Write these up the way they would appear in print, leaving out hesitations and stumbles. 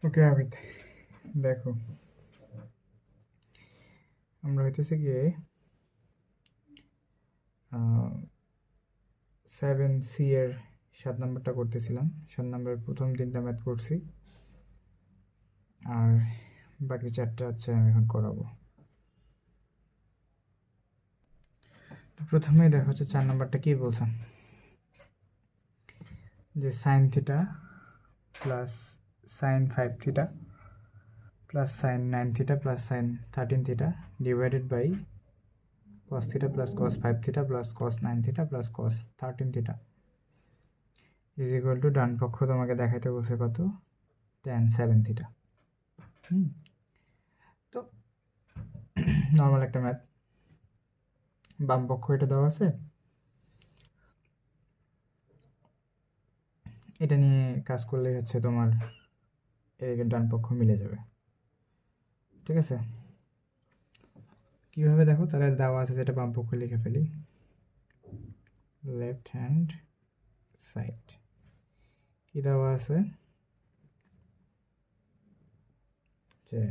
ওকে আবিদ, দেখো আমরা হইতেছে গিয়ে 7C এর 7 নম্বরটা করতেছিলাম। 7 নম্বরের প্রথম 3টা ম্যাথ করছি, আর বাকি 4টা হচ্ছে আমি এখন করাবো। তো প্রথমেই দেখো হচ্ছে 4 নম্বরটা কি বলছেন, যে sine theta plus sine 5 theta plus sine 9 theta plus sine 13 theta divided by cos theta plus cos 5 theta plus cos 9 theta plus cos 13 theta is equal to ডান পক্ষ তোমাকে দেখাইতে বলছে কত, tan 7 থিটা। তো নর্মাল একটা ম্যাথ, বাম পক্ষ এটা দেওয়া আছে, এটা নিয়ে কাজ করলেই হচ্ছে তোমার এদিকে ডান পক্ষ মিলে যাবে। ঠিক আছে, কীভাবে দেখো, তাহলে দেওয়া আছে যেটা বাম পক্ষ লিখে ফেলি, লেফট হ্যান্ড সাইড কি দেওয়া আছে, যে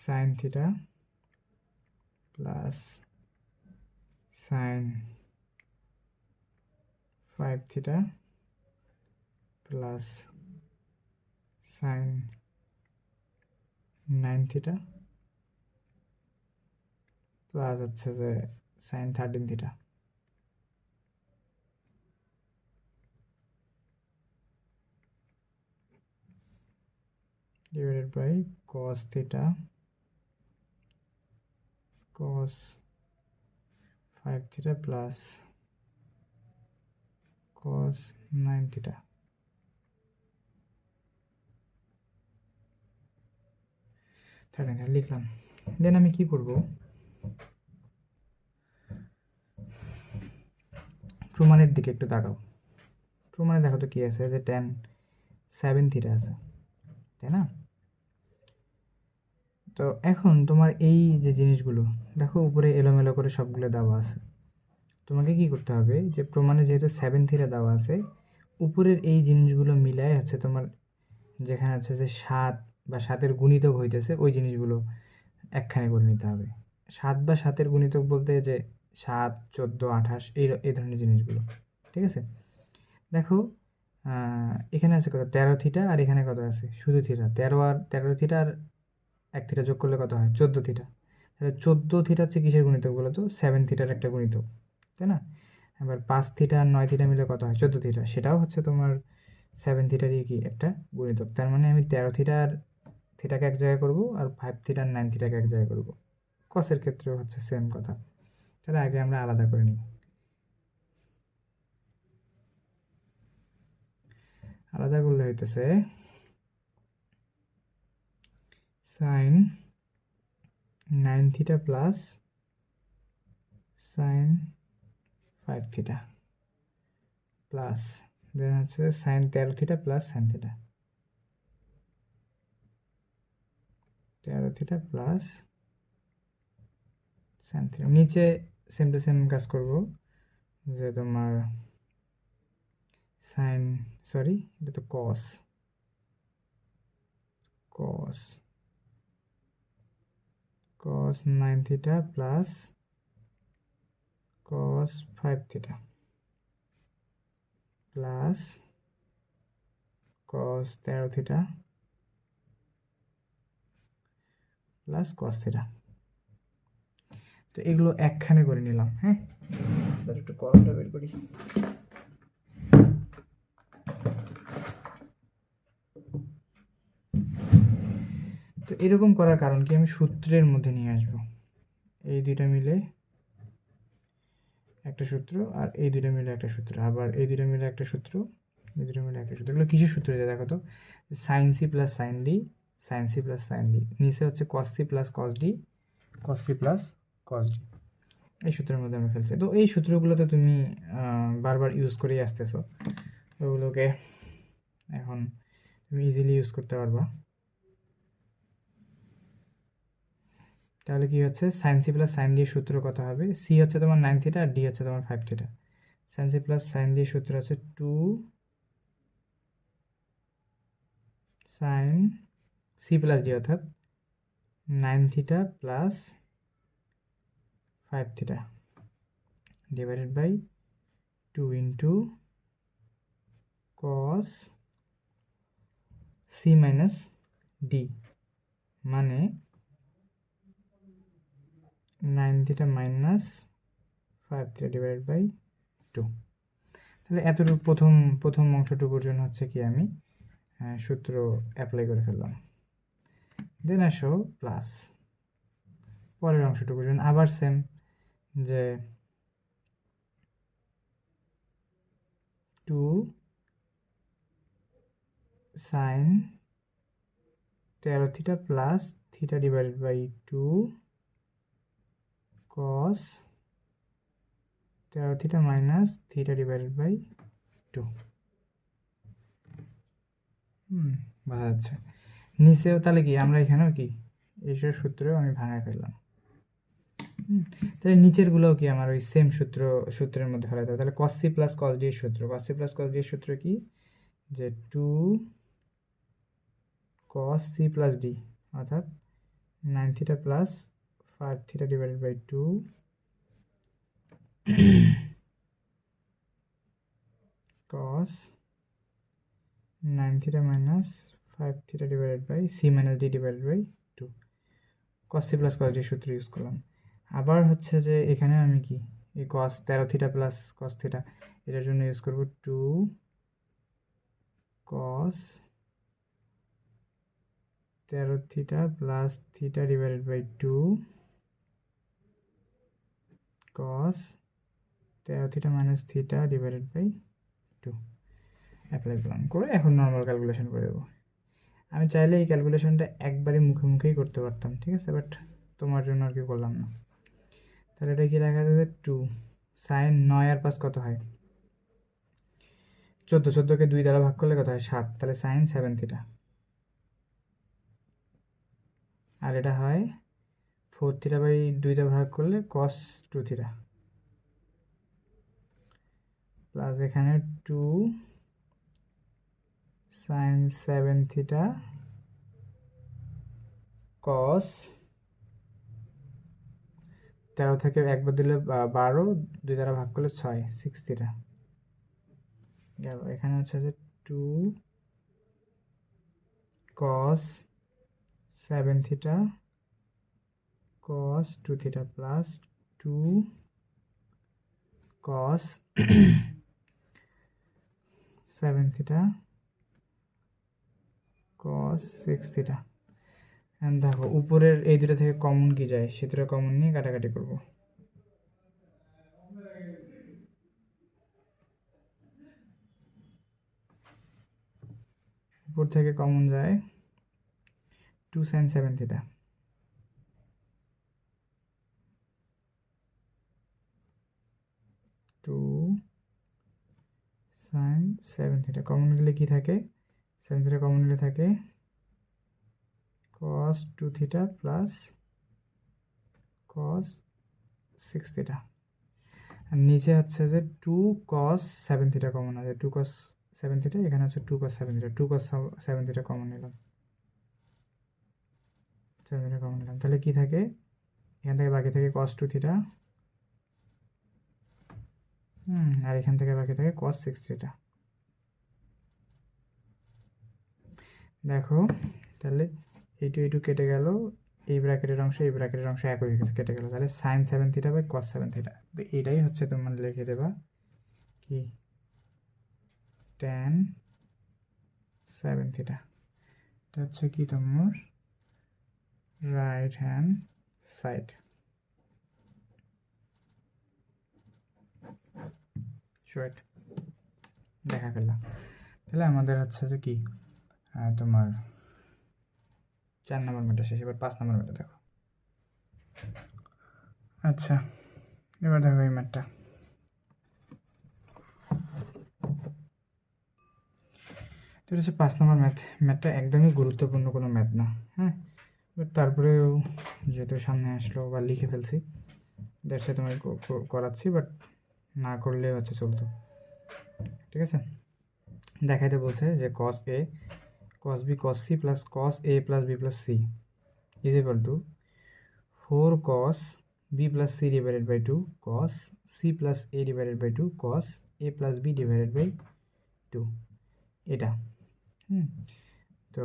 sine theta plus sine 5 theta plus sine 9 theta plus হচ্ছে যে sine 13 theta. divided by cos theta cos 5 theta plus cos 9 theta। তাহলে লিখলাম, দেন আমি কি করব, প্রমাণের দিকে একটু তাকাও। প্রমাণে দেখো তো কি আছে, যে tan 7 থিটা আছে, তাই না? তো এখন তোমার এই যে জিনিসগুলো দেখো উপরে এলোমেলো করে সবগুলো দেওয়া আছে, তোমাকে কি করতে হবে, যে প্রমাণে যেহেতু 7 থিটা দেওয়া আছে, উপরের এই জিনিসগুলো মিলায় হচ্ছে তোমার যেখানে হচ্ছে যে 7 বা 7-এর গুণিতক হইতেছে ওই জিনিসগুলো একখানে করে নিতে হবে। 7 বা 7-এর গুণিতক বলতে যে 7, 14, 28 এই ধরনের জিনিসগুলো। ঠিক আছে, দেখো এখানে আছে কত, 13 থিটা, আর এখানে কত আছে, শুধু থিটা। 13 থিটা আর 1 থিটা যোগ করলে কত হয়, 14 থিটা। তাহলে 14 থিটা হচ্ছে কিসের গুণিতক বলো তো, 7 থিটার একটা গুণিতক, তাই না? এবার 5 থিটা আর 9 থিটা মিলে কত হয়, 14 থিটা, সেটাও হচ্ছে তোমার 7 থিটারই কি একটা গুণিতক। তার মানে আমি 13 থিটার থিটাকে এক জায়গায় করব, আর 5 থিটার 9 থিটাকে এক জায়গায় করব। কসের ক্ষেত্রেও হচ্ছে সেম কথা। তাহলে আগে আমরা আলাদা করে নিই। আলাদা করলে হইতেছে sine 9 theta plus sine 5 theta plus then হচ্ছে sine 13 theta plus sine theta, 13 theta plus sine theta. নিচে সেম টু সেম কাজ করব, যে তোমার সাইন, সরি এটা তো cos, cos 9 theta plus cos 5 theta plus cos 13 theta plus cos theta. তো এগুলো একখানে করে নিলাম। হ্যাঁ, একটু কলমটা বের করি। তো এরকম করার কারণ কি, আমি সূত্রের মধ্যে নিয়ে আসব, এই দুইটা মিলে একটা সূত্র, আর এই দুইটা মিলে একটা সূত্র, আবার এই দুইটা মিলে একটা সূত্র, এই দুইটা মিলে একটা সূত্র। এগুলো কিসের সূত্র যায় দেখো তো, sine C plus sine D, sine C plus sine D, নিচে হচ্ছে cos C plus cos D, cos C plus cos D, এই সূত্রের মধ্যে আমরা ফেলছি। তো এই সূত্রগুলোতে তুমি বারবার ইউজ করেই আসতেছো, ওগুলোকে এখন তুমি ইজিলি ইউজ করতে পারবা। তাহলে কি হচ্ছে, sine C plus sine D সূত্র কত হবে, সি হচ্ছে তোমার 9 থিটা আর ডি হচ্ছে তোমার 5 theta. Sine C plus sine D সূত্র হচ্ছে 2 সাইন সি প্লাস ডি অর্থাৎ 9 theta plus 5 theta divided by 2 into cos C minus D, মানে 9 theta minus 5 theta divided by 2। তাহলে এতটুকু প্রথম অংশটুকুর জন্য হচ্ছে কি আমি সূত্র অ্যাপ্লাই করে ফেললাম। দেন আসো প্লাস পরের অংশটুকুর জন্য আবার সেম, যে 2 sine 13 theta plus theta divided by 2 cos 13 theta minus theta divided by 2। বোঝা যাচ্ছে। নিচেও তাহলে কি আমরা এখানেও কি এইসব সূত্রেও আমি ভাঙায় ফেললাম। তাহলে নিচেরগুলোও কি আমার ওই সেম সূত্রের মধ্যে ফেলাতে হবে। তাহলে cos C plus cos D এর সূত্র, cos C plus cos D এর সূত্র কি, যে 2 cos c plus d অর্থাৎ 9 theta plus 5 theta divided by 2 cos 9 theta minus 5 theta divided by c minus d divided by 2 cos c plus cos d সূত্র use করলাম। আবার হচ্ছে যে এখানে আমি কি এই cos 13 theta plus cos theta এটার জন্য ইউজ করব 2 cos 13 theta plus theta divided by 2 cos 13 theta minus theta divided by 2 apply করলাম। করে এখন নর্মাল ক্যালকুলেশন করে দেবো। আমি চাইলে এই ক্যালকুলেশনটা একবারই মুখে মুখেই করতে পারতাম, ঠিক আছে, বাট তোমার জন্য আর কি করলাম না। তাহলে এটা কি লেখা যাচ্ছে 2 সাইন 9 আর 5 কত হয় 14, 14কে 2 দ্বারা ভাগ করলে কত হয় 7, তাহলে সাইন 7 থিটা। আর এটা হয় 4 থিটা বাই 2 দ্বারা ভাগ করলে cos 2 থিটা প্লাস এখানে 2 সাইন 7 থিটা cos 13 থেকে একবার দিলে 12, 2 দ্বারা ভাগ করলে 6, 6 থিটা গেল। এখানে হচ্ছে যে 2 cos 7 theta cos 2 theta plus 2 cos 7 theta cos 6 theta. দেখো উপরের এই দুটো থেকে কমন কি যায়, সে দুটো কমন নিয়ে কাটাকাটি করব। উপর থেকে কমন যায় 2 sin 7 theta, 2 sin 7 theta common নিলে কি থাকে, 7 থিটা কমন নিলে থাকে cos 2 theta plus cos 6 theta. আর নিচে হচ্ছে যে 2 cos 7 থিটা কমন আছে, 2 cos 7 থিটা, এখানে হচ্ছে 2 cos 7 theta, 2 cos 7 theta common নিলাম, 7 থিটা কমন নিলাম। তাহলে কি থাকে, এখান থেকে বাকি থাকে cos 2 থিটা, আর এখান থেকে বাকি থাকে cos 6 থিটা। দেখো তাহলে এইটু কেটে গেল, এই ব্র্যাকেটের অংশ এই ব্র্যাকেটের অংশ একই হয়ে গেছে, কেটে গেল। তাহলে sine 7 theta by cos 7 theta, তো এটাই হচ্ছে তোমার লিখে দেবা কি tan 7 থিটা। এটা হচ্ছে কি তোমার রাইট হ্যান্ড সাইড। শর্ট দেখা ফেললাম। তাহলে আমাদের হচ্ছে যে কি তোমার 4 নম্বর ম্যাথটা শেষ, এবার 5 নম্বর ম্যাথটা দেখো। আচ্ছা এবার দেখো এই ম্যাথটা, তো এটা হচ্ছে 5 নম্বর ম্যাথ। ম্যাথটা একদমই গুরুত্বপূর্ণ কোনো ম্যাথ না, হ্যাঁ, বাট তারপরেও যেহেতু সামনে আসলো বা লিখে ফেলছি দ্যাটস ওয়াই তোমাকে করাচ্ছি, বাট না করলে হচ্ছে চলতো, ঠিক আছে। দেখাইতে বলছে যে cos a cos b cos c plus cos a plus b plus c is equal to 4 cos b plus c divided by 2 cos c plus a divided by 2 cos a plus b divided by 2 এটা তো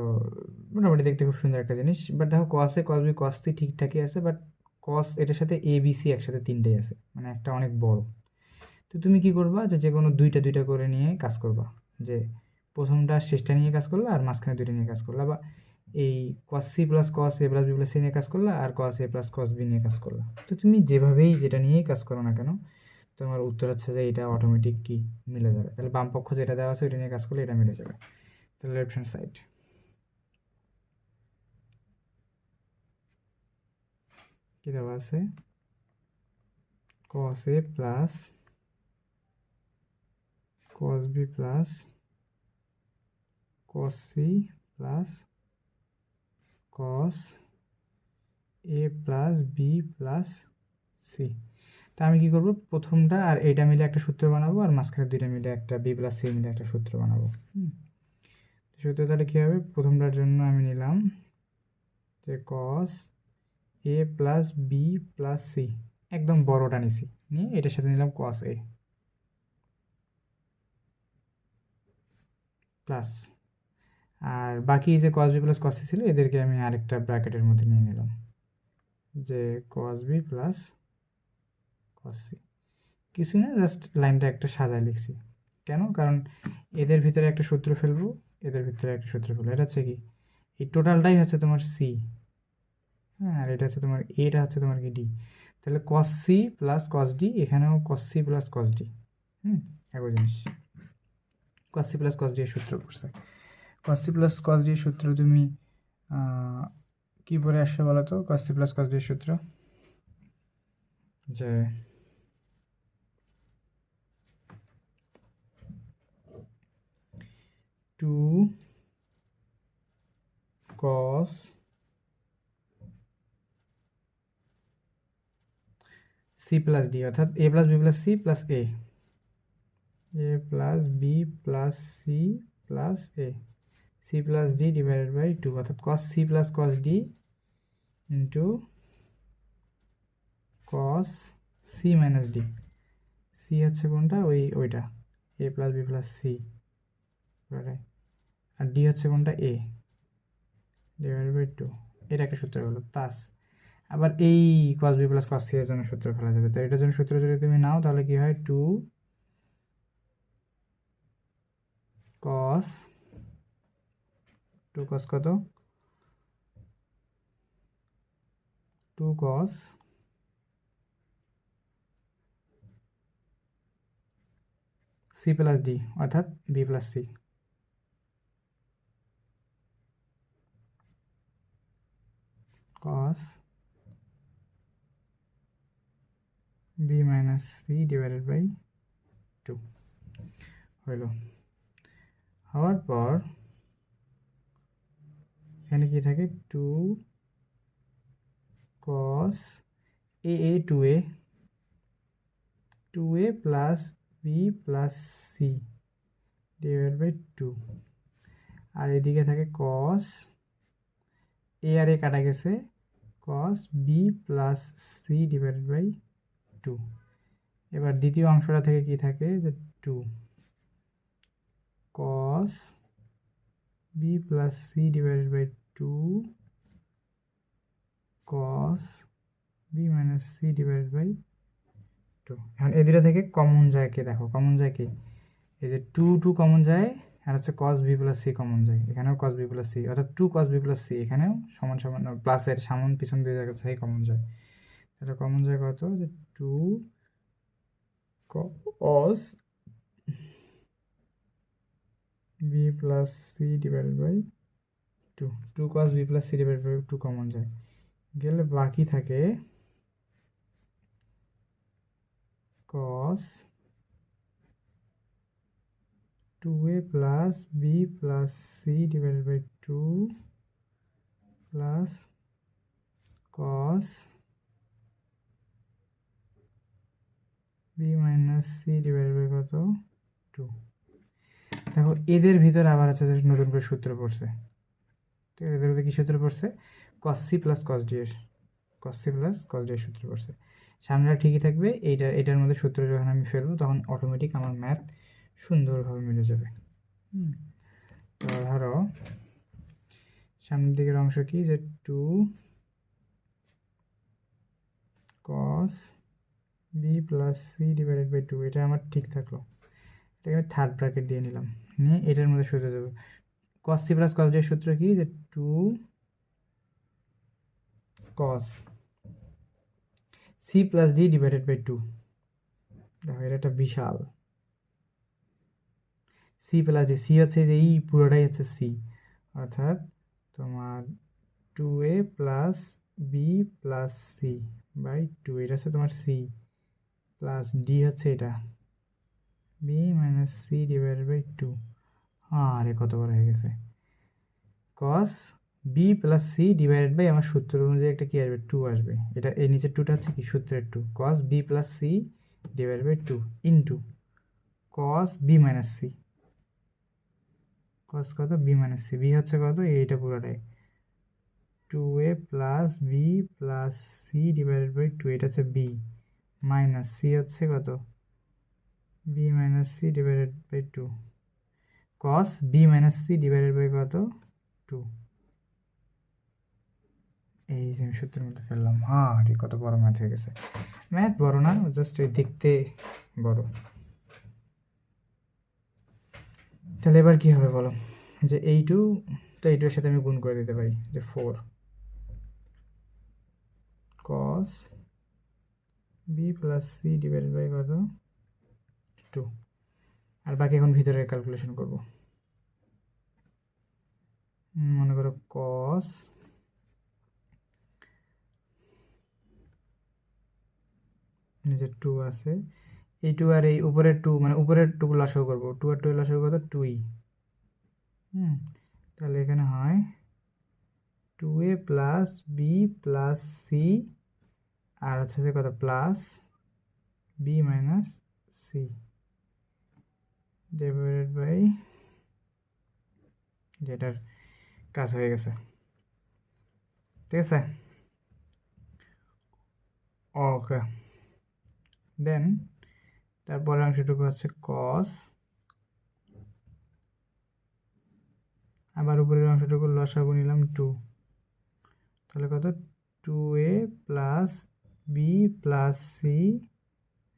মোটামুটি দেখতে খুব সুন্দর একটা জিনিস। But দেখো cos a cos b cos c ঠিকঠাকই আছে, বাট cos এটার সাথে a b c একসাথে তিনটেই আছে, মানে একটা অনেক বড়। তো তুমি কি করবা, যে কোনো দুইটা করে নিয়ে কাজ করবা, যে প্রথমটা শেষটা নিয়ে কাজ করলা আর মাঝখানে দুইটা নিয়ে কাজ করলা, বা এই cos c plus cos a plus b plus c নিয়ে কাজ করলা আর cos a plus cos b নিয়ে কাজ করলা। তো তুমি যেভাবেই যেটা নিয়েই কাজ করো না কেন, তোমার উত্তর হচ্ছে যে এটা অটোমেটিক কি মিলে যাবে। তাহলে বাম পক্ষ যেটা দেওয়া আছে ওইটা নিয়ে কাজ করলে এটা মিলে যাবে। তাহলে লেফট হ্যান্ড সাইড কি দেওয়া আছে, cos a plus cos b plus cos c plus cos a plus b plus c। তা আমি কি করব, প্রথমটা আর এইটা মিলে একটা সূত্র বানাবো আর মাঝখানে দুইটা মিলে একটা b প্লাস c মিলে একটা সূত্র বানাবো। সূত্র তাহলে কী হবে, প্রথমটার জন্য আমি নিলাম যে cos a plus b plus c, একদম বড়টা নিছি, নিয়ে এটার সাথে নিলাম cos a প্লাস, আর বাকি যে cos b plus cos c ছিল এদেরকে আমি আরেকটা ব্র্যাকেটের মধ্যে নিয়ে নিলাম, যে cos b plus cos c। কিছুই না, জাস্ট লাইনটা একটা সাজায় লিখছি। কেন, কারণ এদের ভিতরে একটা সূত্র ফেলবো, এদের ভিতরে একটা সূত্র ফেলবো। এটা হচ্ছে কি, এই টোটালটাই হচ্ছে তোমার c, হ্যাঁ, আর এটা হচ্ছে তোমার এটা হচ্ছে তোমার কি ডি। তাহলে cos c plus cos d, এখানেও cos c plus cos d, একই জিনিস। cos c plus cos d এর সূত্র পড়ছে। cos c plus cos d এর সূত্র তুমি কি পরে আসছে বলো তো, cos c plus cos d এর সূত্র, যে two cos c plus d, অর্থাৎ a plus b plus c plus a plus b plus c plus a, c plus d divided by 2, অর্থাৎ cos c plus cos d into cos c minus d। c হচ্ছে কোনটা, ওইটা a plus b plus c, আর d হচ্ছে কোনটা a divided by 2, এটা একটা সূত্র হলো। প্লাস আবার এই cos b plus cos c এর জন্য সূত্র ফেলা যাবে। তো এটার জন্য সূত্র যদি তুমি নাও তাহলে কি হয়, 2 cos কত, 2 cos c প্লাস d, অর্থাৎ b plus c, cos b minus c divided by 2 হইল। হওয়ার পর এখানে কি থাকে, 2 cos a 2a plus b plus c divide by 2, আর এদিকে থাকে cos a আর a কাটা গেছে, cos b plus c divided by 2। এবার দ্বিতীয় অংশটা থেকে কি থাকে, যে 2 cos b plus c divided by 2 cos b minus c divided by 2। এখন এই দুটা থেকে কমন যায় কি, দেখো কমন যায় কি, এই যে 2 কমন যায়, আর হচ্ছে cos b plus c common যায়, এখানেও cos b প্লাস c, অর্থাৎ 2 cos b প্লাস c, এখানেও সমান সমান প্লাসের সামন পিছন দুই জায়গা থেকে কমন যায়। তাহলে কমন যায় কত, যে 2 cos b plus c divided by 2 cos b plus c divided by 2 common যায়, গেলে বাকি থাকে cos 2a plus b plus c divided by 2 plus cos b minus c divided by কত, 2। দেখো এদের ভিতরে আবার হচ্ছে যে নতুন করে সূত্র পড়ছে, ঠিক আছে? এদের ভিতরে কী সূত্র পড়ছে? cos c plus cos d এর সূত্র পড়ছে। সামনেটা ঠিকই থাকবে, এটার মধ্যে সূত্র যখন আমি ফেলবো তখন অটোমেটিক আমার ম্যাথ সুন্দরভাবে মিলে যাবে। তো ধরো সামনের দিকের অংশ কি, যে 2 cos b plus c divided by 2, এটা আমার ঠিক থাকলো। এটাকে আমি থার্ড ব্র্যাকেট দিয়ে নিলাম, নিয়ে এটার মধ্যে সূত্র দেবো। cos c plus cos d এর সূত্র কি, যে 2 cos c plus d divided by 2। দেখো এটা একটা বিশাল c প্লাস d, c হচ্ছে যে এই পুরোটাই হচ্ছে c, অর্থাৎ তোমার 2a plus b plus c by 2, এটা হচ্ছে তোমার c প্লাস d হচ্ছে এটা b minus c divided by 2। আরে কত বড় হয়ে গেছে, cos b plus c divided by আমার সূত্র অনুযায়ী একটা কি আসবে, 2 আসবে। এটা এই নিচের 2টা হচ্ছে কি সূত্রের 2, cos b plus c divided by 2 into cos b minus c, cos কত, b মাইনাস c, b হচ্ছে কত, এইটা পুরোটাই 2a plus b plus c divided by 2, এটা হচ্ছে b মাইনাস c হচ্ছে কত, b minus c divided by 2, cos b minus c divided by কত, 2। এই যে আমি সূত্রের মধ্যে ফেললাম। হ্যাঁ ঠিক, কত বড় ম্যাথ হয়ে গেছে। ম্যাথ বড় না, জাস্ট এই দেখতে বড়। তাহলে এবার কি হবে বলো, যে এই 2 তো এই 2 এর সাথে আমি গুণ করে দিতে পারি, যে 4 cos b plus c divided by কত, 2। আর বাকি এখন ভিতরের ক্যালকুলেশন করব। মনে করো cos নিচে 2 আছে, এই 2 আর এই উপরের 2, মানে উপরের 2 লসাগু করবো, 2 আর 2 এর লসাগু কত, 2ই। তাহলে এখানে হয় 2a plus b plus c আর হচ্ছে যে কত, plus b minus c divided by, যেটার কাজ হয়ে গেছে, ঠিক আছে? ওকে, দেন তারপরে অংশটুকু হচ্ছে cos, আবার উপরের অংশটুকু লসাগু নিলাম 2, তাহলে কত, 2a plus b plus c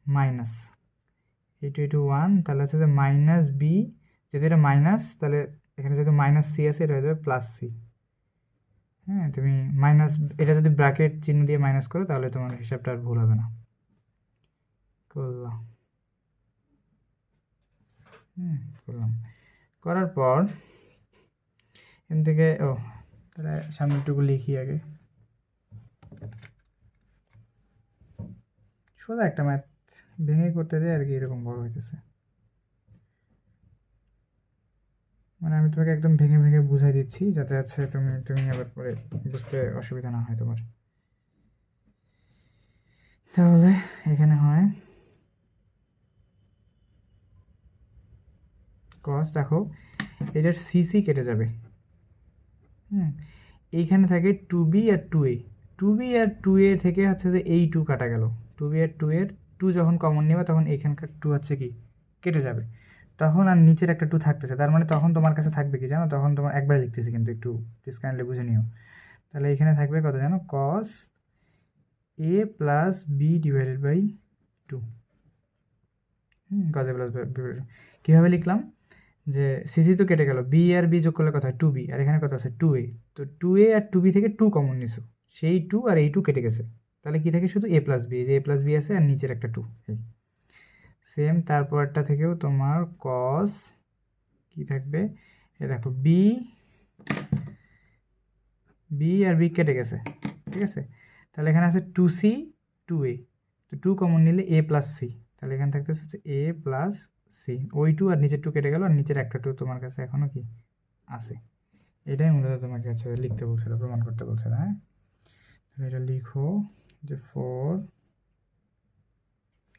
minus এইটু এইটু 1, তাহলে হচ্ছে যে মাইনাস b, যেহেতু এটা মাইনাস তাহলে এখানে যেহেতু মাইনাস c আছে, এটা হয়ে যাবে প্লাস c। হ্যাঁ, তুমি মাইনাস, এটা যদি ব্র্যাকেট চিহ্ন দিয়ে মাইনাস করো তাহলে তোমার হিসাবটা আর ভুল হবে না। করলাম, করলাম, করার পর এখান থেকে তাহলে সামনেটুকু লিখি আগে। সোজা একটা ম্যাথ ভেঙে করতে যাই আর কি, এরকম বড় হইতেছে। মানে আমি তোমাকে একদম ভেঙে ভেঙে বুঝাই দিচ্ছি, যাতে আছে তুমি আবার পরে বুঝতে অসুবিধা না হয় তোমার। তাহলে এখানে হয় cos, দেখো এটার সিসি কেটে যাবে। এইখানে থাকে 2b আর 2a, 2b আর 2a থেকে হচ্ছে যে এই 2 কাটা গেল, 2b আর 2 এর 2 যখন কমন নেবে তখন এখানকার 2 হচ্ছে কি কেটে যাবে, তখন আর নিচের একটা 2 থাকতেছে। তার মানে তখন তোমার কাছে থাকবে কি জানো, তখন তোমার একবার লিখতেছি কিন্তু একটু প্লিজ কাইন্ডলি বুঝে নিও। তাহলে এখানে থাকবে কত জানো, cos a plus b divided by 2। cos a plus b, কীভাবে লিখলাম, যে সিসি তো কেটে গেল, বি আর বি যোগ করলে কত হয় 2b, আর এখানে কত আছে 2a, তো 2a আর 2b থেকে 2 কমন নিছো, সেই 2 আর এই 2 কেটে গেছে, তাহলে কি থাকে শুধু a প্লাস বি, যে a প্লাস বি আছে আর নিচের একটা 2। সেম তারপরটা থেকেও তোমার cos কি থাকবে, এ দেখো বি আর বি কেটে গেছে, ঠিক আছে? তাহলে এখানে আছে 2c 2a, তো 2 কমন নিলে a প্লাস c, তাহলে এখানে থাকতেছে হচ্ছে a প্লাস c, ওই 2 আর নিচের 2 কেটে গেল, আর নিচের একটা 2 তোমার কাছে এখনো কি আছে। এটাই মূলত তোমাকে কাছে লিখতে বলছিল, প্রমাণ করতে বলছিল। হ্যাঁ, তাহলে এটা লিখো যে 4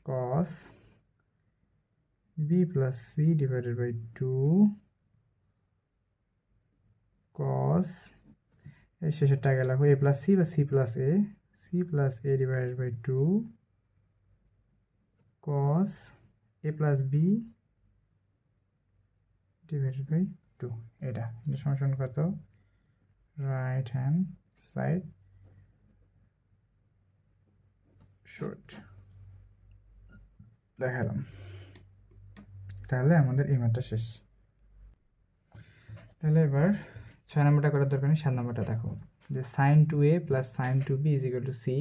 cos B plus C divided by 2 cos, এই শেষেরটা আগে লাগবে, এ প্লাস সি বা C plus A divided by 2 cos A plus B divided by 2। এটা সমান কত, রাইট হ্যান্ড সাইড শর্ট দেখালাম। তাহলে আমাদের এই মানটা শেষ। তাহলে এবার 6 নম্বরটা করার দরকার নেই, 7 নম্বরটা দেখো যে sine 2a plus sine 2b is equal to C,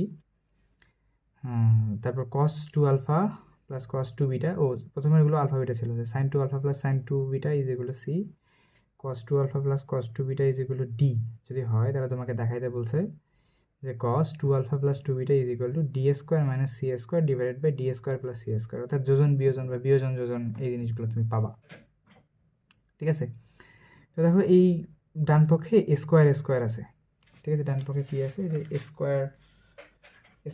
তারপর cos 2 alpha plus cos 2 beta, ও প্রথমে এগুলো আলফা বিটা ছিল, যে sine 2 alpha plus sine 2 beta is equal to C, cos 2 alpha plus cos 2 beta is equal to D. যদি হয় তাহলে তোমাকে দেখাইতে বলছে যে cos 2 alpha plus 2 beta is equal to D square minus C square divided by D square plus C square, অর্থাৎ যোজন বিয়োজন বা বিয়োজন যোজন এই জিনিসগুলো তুমি পাবা। ঠিক আছে, তো দেখো এই ডান পক্ষে স্কোয়ার আছে, ঠিক আছে, ডান পক্ষে কী আছে, যে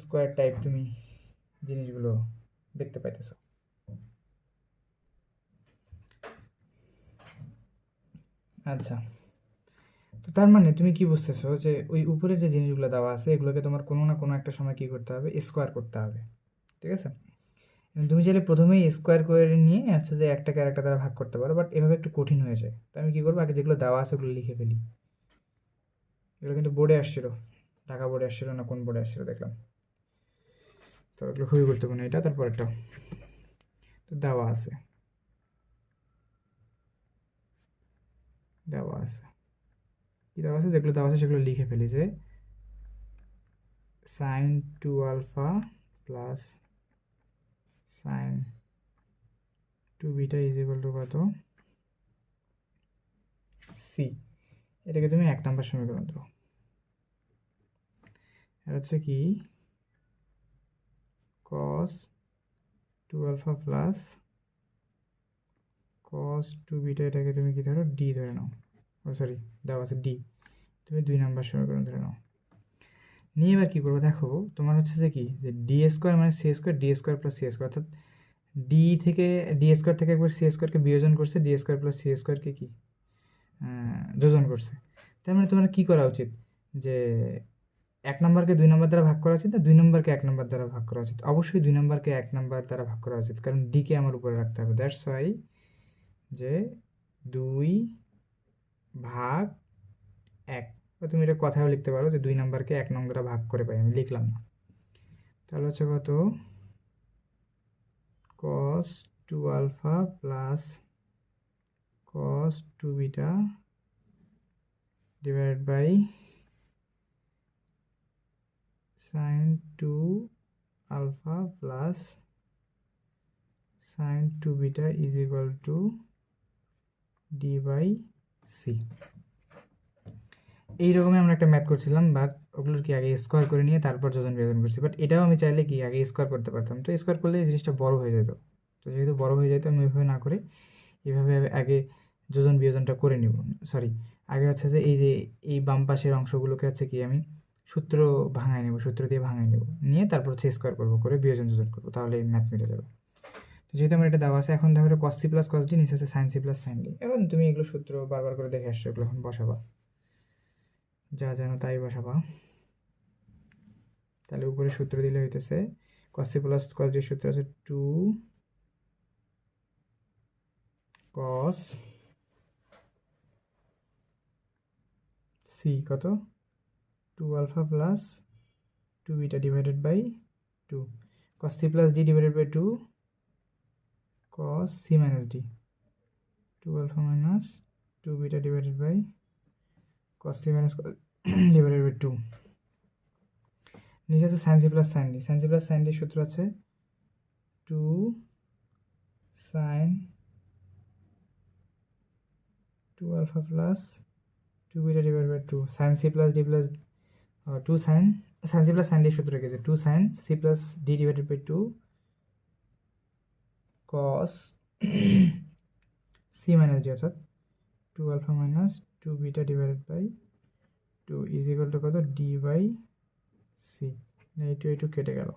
স্কোয়ার টাইপ তুমি জিনিসগুলো দেখতে পাইতেছো। আচ্ছা, তো তার মানে তুমি কি বুঝতেছো যে ওই উপরে যে জিনিসগুলো দেওয়া আছে এগুলোকে তোমার কোনো না কোনো একটা সময় কি করতে হবে, স্কোয়ার করতে হবে। ঠিক আছে, তুমি চাইলে প্রথমেই স্কোয়ার করে নিয়ে হচ্ছে যে একটাকে আরেকটা দ্বারা ভাগ করতে পারো, বাট এভাবে একটু কঠিন হয়ে যায়। তো আমি কী করবো, আগে যেগুলো দেওয়া আছে ওগুলো লিখে ফেলি। এগুলো কিন্তু বোর্ডে আসছিল, ঢাকা বোর্ডে আসছিল না কোন বোর্ডে আসছিল দেখলাম, তো এগুলো খুবই গুরুত্বপূর্ণ। এটা তারপর একটা তো দেওয়া আছে কি দেওয়া আছে, যেগুলো দেওয়া আছে সেগুলো লিখে ফেলি, যে sine 2 alpha plus sine 2 beta is equal to কত, সি। এটাকে তুমি 1 নম্বর সমীকরণ দাও। এটা হচ্ছে কি, cos 2 alpha plus cos 2 beta, এটাকে তুমি কি ধরো, ডি ধরে নাও, ও সরি দেওয়া আছে ডি, তুমি 2 নম্বর সমীকরণ ধরে নাও। নিয়ে এবার কী করবো দেখো, তোমার হচ্ছে যে কি, যে ডি স্কোয়ার মানে C square, D square plus C square, অর্থাৎ ডি স্কোয়ার থেকে একবার সি স্কোয়ারকে বিয়োজন করছে, ডি স্কোয়ার প্লাস সি স্কোয়ারকে কি যোজন করছে। তার মানে তোমার কী করা উচিত, যে 1 নম্বরকে 2 নম্বর দ্বারা ভাগ করা উচিত না 2 নম্বরকে 1 নম্বর দ্বারা ভাগ করা উচিত? অবশ্যই 2 নম্বরকে 1 নম্বর দ্বারা ভাগ করা উচিত, কারণ ডিকে আমার উপরে রাখতে হবে। দ্যাটস ওয়াই যে 2 ভাগ 1, বা তুমি এটা কথাও লিখতে পারো যে 2 নম্বরকে 1 নং দ্বারা ভাগ করে পাই, আমি লিখলাম না। তাহলে হচ্ছে কত, cos 2 alpha plus cos 2 beta divided by sin 2 alpha plus sin 2 beta is equal to D by C. এইরকমই আমরা একটা ম্যাথ করছিলাম, বাট ওগুলোর কি আগে স্কোয়ার করে নিয়ে তারপর যোজন বিয়োজন করছি, বাট এটাও আমি চাইলে কি আগে স্কোয়ার করতে পারতাম, তো স্কোয়ার করলে এই জিনিসটা বড় হয়ে যেত। তো যেহেতু বড় হয়ে যেত, আমি ওইভাবে না করে এইভাবে আগে যোজন বিয়োজনটা করে নিব। সরি, আগে হচ্ছে যে এই বাম পাশের অংশগুলোকে হচ্ছে কি আমি সূত্র ভাঙায় নেব, সূত্র দিয়ে ভাঙায় নেব, নিয়ে তারপর হচ্ছে স্কোয়ার করবো, করে বিয়োজন যোজন করবো, তাহলে এই ম্যাথ মিলে যাবে। তো যেহেতু আমার এটা দেওয়া আছে, এখন দেখো cos C plus cos D, নিচে আছে sine C plus sine D. এখন তুমি এগুলো সূত্র বারবার করে দেখে আসছো, এগুলো এখন বসাবা, যা জানো তাই বসাবা। তাহলে উপরে সূত্র দিলে হইতেছে cos c plus cos d সূত্র আছে 2 cos c কত 2 alpha plus 2 beta divided by 2 cos c plus d divided by 2 cos c minus d 2 alpha minus 2 beta divided by cos c minus divided by 2। নিচে আছে sine C plus sine D, sine C plus sine D সূত্র আছে 2 সাইন 2 alpha plus 2 beta divide by 2 sine C plus D plus 2 sine C plus sine D সূত্র রেখেছে 2 sine C plus D divided by 2 cos C minus D, অর্থাৎ 2 alpha minus 2 beta divided by 2 is equal to কত, D by C. এইটু কেটে গেল,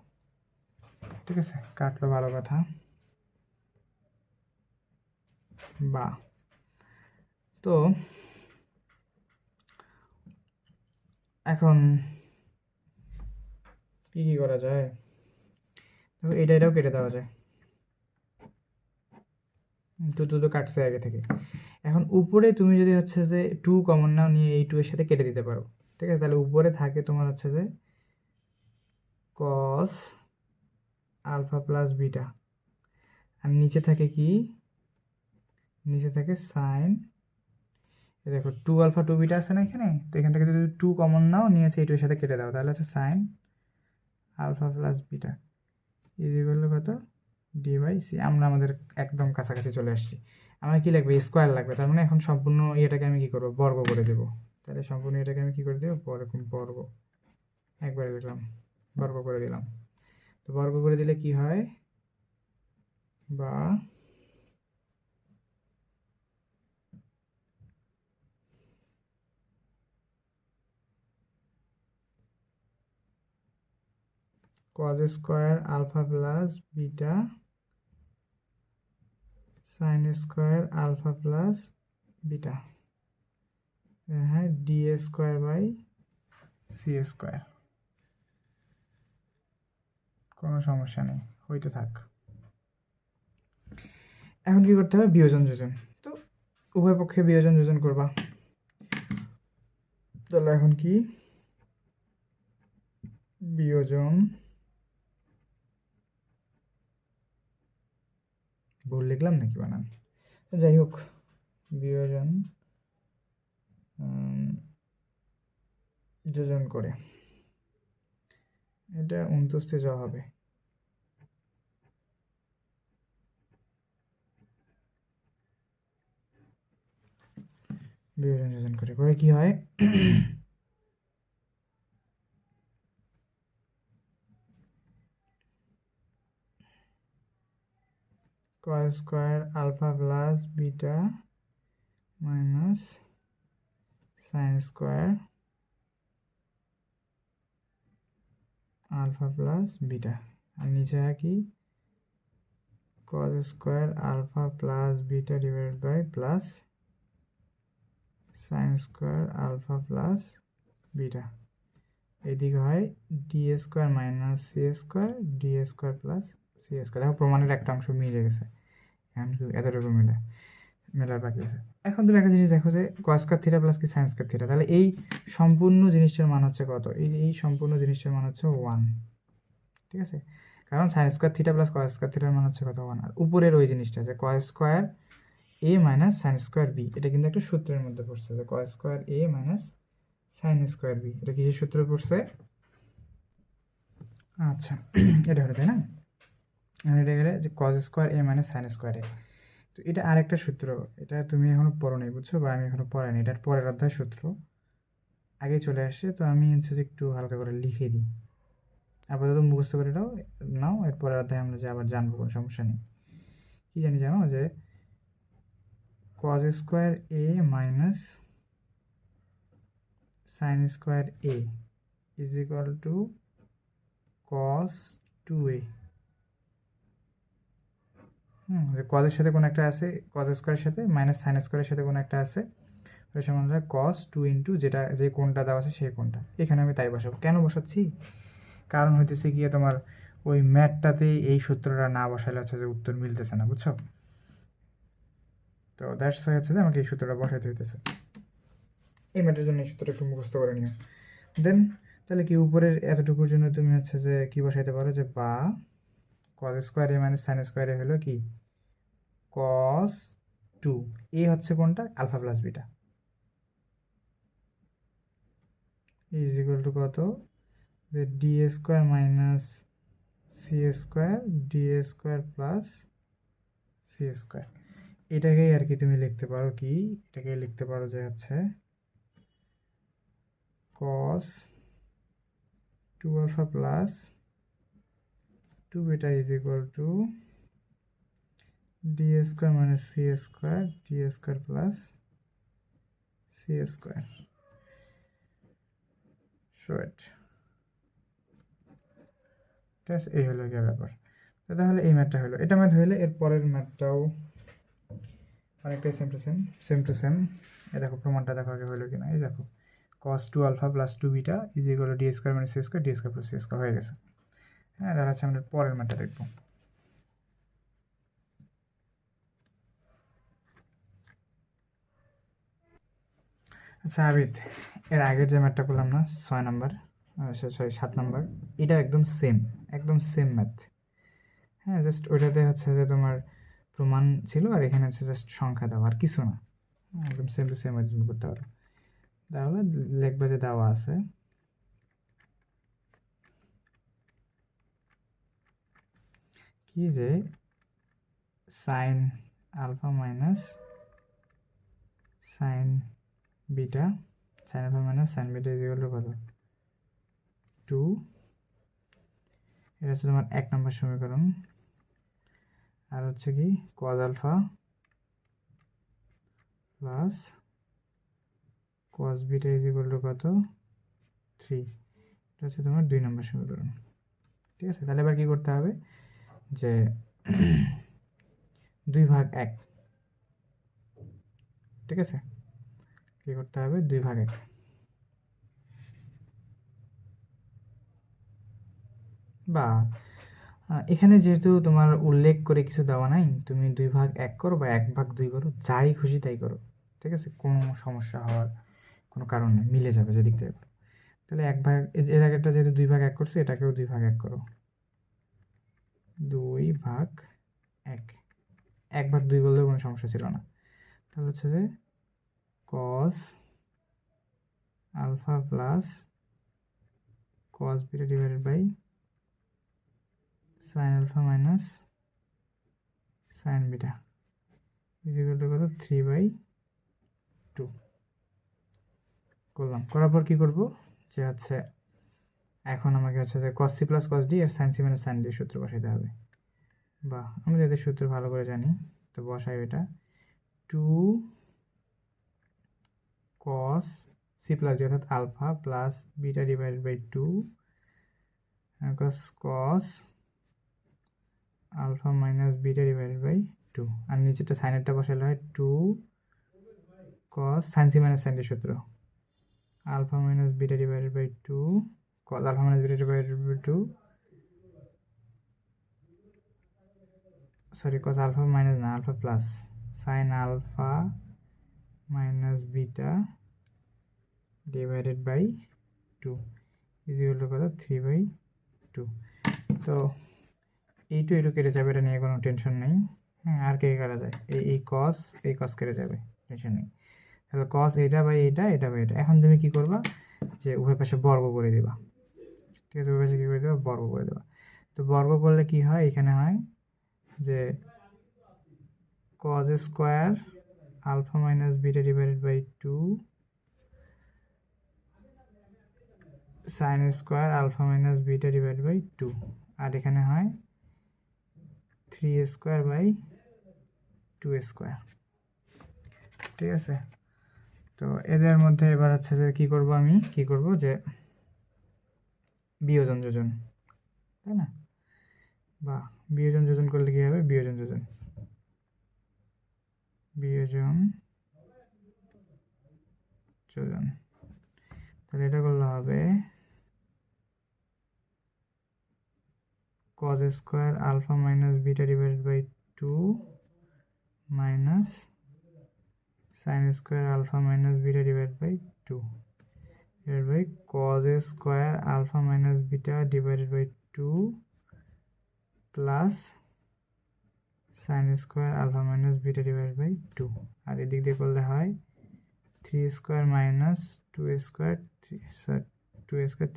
ঠিক আছে, কাটলো, ভালো কথা। বা। তো এখন কি করা যায়? দেখো এটাও কেটে দেওয়া যায়, তো কাটছে আগে থেকে। এখন উপরে তুমি যদি হচ্ছে যে 2 কমন নাও, নিয়ে এই 2 এর সাথে কেটে দিতে পারো। ঠিক আছে, তাহলে উপরে থাকে তোমার হচ্ছে যে cos আলফা প্লাস বিটা, আর নিচে থাকে কি, নিচে থাকে সাইন। দেখো 2 আলফা 2 বিটা আছে না এখানে, তো এখান থেকে যদি 2 কমন নাও, নিয়ে এই 2 এর সাথে কেটে দাও, তাহলে হচ্ছে sine alpha plus beta is equal to কত, ডি বাই সি। আমরা আমাদের একদম কাছাকাছি চলে আসছি। আমার কি লাগবে, স্কোয়ার লাগবে। তার মানে এখন সম্পূর্ণ এটাকে আমি কি করবো, বর্গ করে দেবো। তাহলে সম্পূর্ণ এটাকে আমি কি করে দেবো, বর্গ। একবারে লিখলাম, বর্গ করে দিলাম। তো বর্গ করে দিলে কি হয়, বা cos square alpha plus beta sine square alpha plus beta, হ্যাঁ, d square by c square. কোনো সমস্যা নেই, হইতে থাক। এখন কি করতে হবে, বিয়োজন যোজন। তো উভয় পক্ষে বিয়োজন যোজন করবা। তাহলে এখন কি, বিয়োজন, ভুল লিখলাম নাকি বানান, যাই হোক, বিয়োজন যোজন করে এটা 29 যাওয়া হবে। বিয়োজন যোজন করে করে কি হয়, cos square alpha plus beta minus sine square alpha plus beta, আর নিচে হয় কি, cos square alpha plus beta divided by plus sine square alpha plus beta. এদিকে হয় d square minus C square D square plus C square. দেখো প্রমাণের একটা অংশ মিলে গেছে, এখন এতটুকু মেলার বাকি আছে। এখন তুমি একটা জিনিস দেখো যে কস স্কয়ার থিটা প্লাস কি সাইন স্কয়ার থিটা, তাহলে এই সম্পূর্ণ জিনিসটার মান হচ্ছে কত, এই যে এই সম্পূর্ণ জিনিসটার মান হচ্ছে 1। ঠিক আছে, কারণ সাইন স্কয়ার থিটা প্লাস কস স্কয়ার থিটার মান হচ্ছে কত, 1। আর উপরের ওই জিনিসটা আছে কস স্কয়ার এ মাইনাস সাইন স্কয়ার বি, এটা কিন্তু একটা সূত্রের মধ্যে পড়ছে, যে কস স্কয়ার এ মাইনাস সাইন স্কয়ার বি, এটা কিসের সূত্রে পড়ছে, আচ্ছা এটা হলো, তাই না, এটা গেলে যে কস স্কয়ার এ মাইনাস সাইন স্কয়ার এ। তো এটা আরেকটা সূত্র, এটা তুমি এখনো পড়ো নাই, বুঝছো, বা আমি এখনো পড়াইনি, এটার পরের অধ্যায় সূত্র আগে চলে আসছে। তো আমি হচ্ছে যে একটু হালকা করে লিখে দিই, আপাতত মুখস্থ করে নাও, এর পরের অধ্যায় আমরা যে আবার জানবো, কোনো সমস্যা নেই। কি জানো যে cos square A minus sine square A is equal to cos 2a। যে কজের সাথে কোনো একটা আছে, কস স্কোয়ারের সাথে মাইনাস সাইন স্কোয়ারের সাথে কোনো একটা আছে, ওই সমান হয় কস 2 ইন্টু যেটা যে কোণটা দেওয়া আছে সেই কোণটা। এখানে আমি তাই বসাবো, কেন বসাচ্ছি, কারণ হইতেছে গিয়ে তোমার ওই ম্যাথটাতে এই সূত্রটা না বসালে হচ্ছে যে উত্তর মিলতেছে না, বুঝছো। তো দ্যাটস হচ্ছে যে আমাকে এই সূত্রটা বসাইতে হইতেছে, এই ম্যাথের জন্য এই সূত্রটা একটু মুখস্থ করে নিও। দেন তাহলে কি উপরের এতটুকুর জন্য তুমি হচ্ছে যে কি বসাইতে পারো, যে বা cos square A minus sine square A হলো কি কস 2, এ হচ্ছে কোনটা, alpha plus beta, is equal to কত, যে D square minus C square D square plus C square. এটাকেই আর কি তুমি লিখতে পারো কি, এটাকে লিখতে পারো যে হচ্ছে cos 2 alpha plus 2 beta is equal to d square minus c square d square plus c square. Short. ঠিক আছে, এই হলো গিয়ে ব্যাপার। তো তাহলে এই ম্যাথটা হলো, এটা ম্যাথ হইলে এর পরের ম্যাথটাও অনেকটাই সেম টু সেম। এই দেখো প্রমাণটা দেখো আগে হলো কিনা। এই দেখো cos 2 alpha plus 2 beta is equal to D square minus C square, D square plus C square হয়ে গেছে। হ্যাঁ, দেখা যাচ্ছে আমরা পরের ম্যাথটা দেখবো। আচ্ছা আবিদ, এর আগের যে ম্যাথটা করলাম না 6 নাম্বার, সরি 7 নাম্বার, এটা একদম সেম ম্যাথ। হ্যাঁ, জাস্ট ওইটাতে হচ্ছে যে তোমার প্রমাণ ছিল আর এখানে হচ্ছে জাস্ট সংখ্যা দেওয়া আর কিছু না। একদম সেম টু সেম তুমি করতে পারো। তাহলে লিখবে যে দেওয়া আছে কি যে sine alpha minus sine beta, sine alpha minus sine beta is equal to কত 2। এটা হচ্ছে তোমার 1 নম্বর সমীকরণ। আর হচ্ছে কি cos alpha plus cos beta is equal to কত 3। এটা হচ্ছে তোমার 2 নম্বর সমীকরণ। ঠিক আছে, তাহলে এবার কি করতে হবে যে 2/1, ঠিক আছে, কি করতে হবে 2/1। বা এখানে যেহেতু তোমার উল্লেখ করে কিছু দেওয়া নাই, তুমি 2/1 করো বা 1/2 করো, যাই খুশি তাই করো, ঠিক আছে, কোনো সমস্যা হওয়ার কোনো কারণ নেই, মিলে যাবে যেদিক থেকে করো। তাহলে এর আগেরটা যেহেতু 2/1 করছে, এটাকেও 2/1 করো। 2/1, 1/2 করলেও কোনো সমস্যা ছিল না। তাহলে হচ্ছে যে cos alpha plus cos beta divided by sine alpha minus sine beta is equal to কত 3/2 করলাম। করার পর কি করব যে হচ্ছে এখন আমাকে হচ্ছে যে cos c plus cos d আর sin c মাইনাস sin d সূত্র বসাইতে হবে। বা আমি যদি সূত্র ভালো করে জানি তো বসাই এটা 2 cos c প্লাস d অর্থাৎ alpha plus beta divided by 2 cos alpha minus beta divided by 2, আর নিচেটা সাইনেরটা বসালে হয় 2 cos sin c মাইনাস sin d সূত্র alpha minus beta divided by 2 cos alpha minus beta divided by 2, sorry cos alpha minus না alpha plus sin alpha minus beta divided by 2 is equal to কত 3/2। তো এইটু কেটে যাবে, এটা নিয়ে কোনো টেনশন নেই। হ্যাঁ, আর কে কাটা যায়, এই cos কেটে যাবে, টেনশন নেই। তাহলে cos এটা বাই এটা, এটা বাই এটা। এখন তুমি কি করবা যে উভয় পাশে বর্গ করে দেবা, ঠিক আছে, উভয় পাশে কী করে দেবা বর্গ করে দেবা। তো বর্গ করলে কি হয়, এখানে হয় যে cos square alpha minus beta divided by 2 sin square alpha minus beta divided by 2, আর এখানে হয় 3 স্কোয়ার বাই 2 স্কোয়ার। ঠিক আছে, তো এদের মধ্যে এবার হচ্ছে যে কি করব, আমি কি করব যে বিয়োজন যোজন, তাই না, বা বিয়োজন যোজন করলে কি হবে বিয়োজন যোজন তাহলে এটা করলে হবে cos square alpha minus beta divided by 2 minus sin square alpha minus beta divided by 2 divided by cos square alpha minus beta divided by 2 plus sin square alpha minus beta divided by 2, আর এদিক দিয়ে করলে হয় 3 square minus 2 square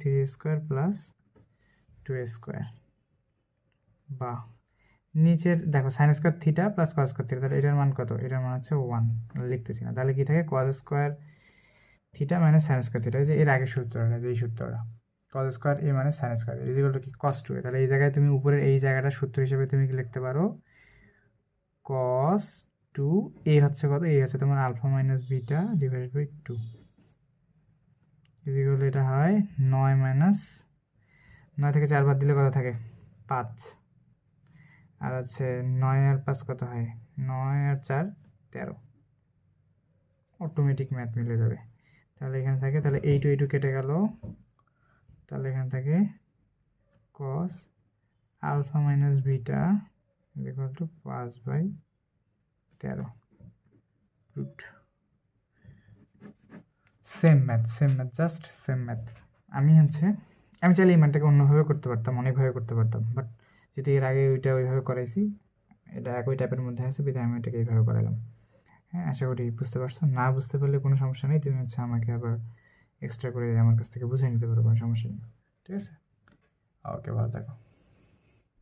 3 square plus 2 square. বা নিচের দেখো sine square theta plus cos square theta, তাহলে এটার মান কত, এটার মান হচ্ছে 1, লিখতেছি না। তাহলে কি থাকে কস square theta minus sine square theta, যে এর আগের সূত্রটা, যে এই সূত্রটা কস স্কোয়ার এ মানে sine square is equal two কি cos 2a। তাহলে এই জায়গায় তুমি উপরের এই জায়গাটা সূত্র হিসেবে তুমি কি লিখতে পারো cos 2a হচ্ছে কত, এই হচ্ছে তোমার alpha minus beta divided by 2 is equal to এটা হয় 9 মাইনাস 9 থেকে 4 বাদ দিলে কত থাকে 5, আর হচ্ছে 9 আর 5 কত হয় 9 আর 4 13, অটোমেটিক ম্যাথ মিলে যাবে। তাহলে এখানে থাকে, তাহলে এই টু কেটে গেল, তাহলে এখানে থাকে cos alpha minus beta equal to 5/13 root. Same math, just same math. আমি চাইলে এই ম্যাথটাকে অন্যভাবে করতে পারতাম, অনেকভাবে করতে পারতাম, বাট যদি এর আগে ওইভাবে করাইছি, এটা একই টাইপের মধ্যে আছে, বিধায় আমি এটাকে এইভাবে করালাম। হ্যাঁ, আশা করি বুঝতে পারছো। না বুঝতে পারলে কোনো সমস্যা নেই, তুমি আমাকে আবার এক্সট্রা করে আমার কাছ থেকে বুঝে নিতে পারো, কোনো সমস্যা নেই। ঠিক আছে, ওকে, ভালো থাকো।